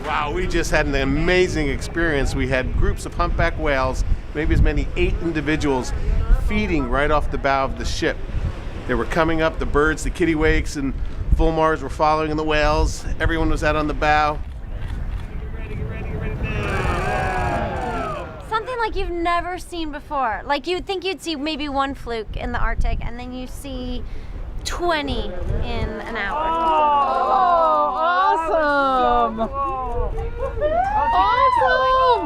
Wow, we just had an amazing experience. We had groups of humpback whales, maybe as many 8 individuals, feeding right off the bow of the ship. They were coming up, the birds, the kittiwakes and fulmars were following the whales. Everyone was out on the bow. Something like you've never seen before. Like you'd think you'd see maybe one fluke in the Arctic, and then you see 20 in an hour. Oh, awesome! Awesome!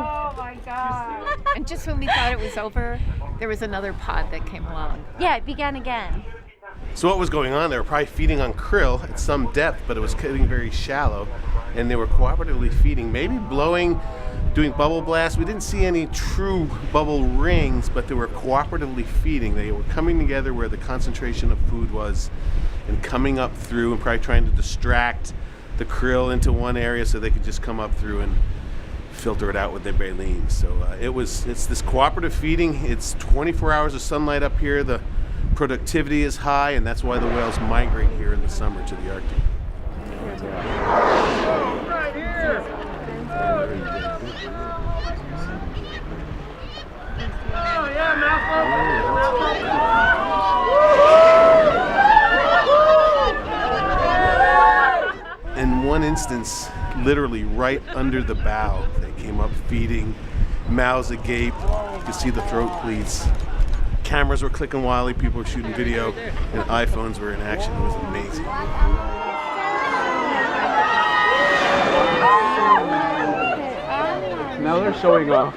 Oh my God. And just when we thought it was over, there was another pod that came along. Yeah, it began again. So what was going on? They were probably feeding on krill at some depth, but it was getting very shallow, and they were cooperatively feeding, maybe blowing, doing bubble blasts. We didn't see any true bubble rings, but they were cooperatively feeding. They were coming together where the concentration of food was and coming up through and probably trying to distract the krill into one area so they could just come up through and filter it out with their baleen. So it's this cooperative feeding. It's 24 hours of sunlight up here. The productivity is high, and that's why the whales migrate here in the summer to the Arctic. Right here! Oh, yeah, mouth In one instance, literally right under the bow, they came up feeding, mouths agape. You could see the throat pleats. Cameras were clicking wildly, people were shooting video, and iPhones were in action. It was amazing. Now they're showing off.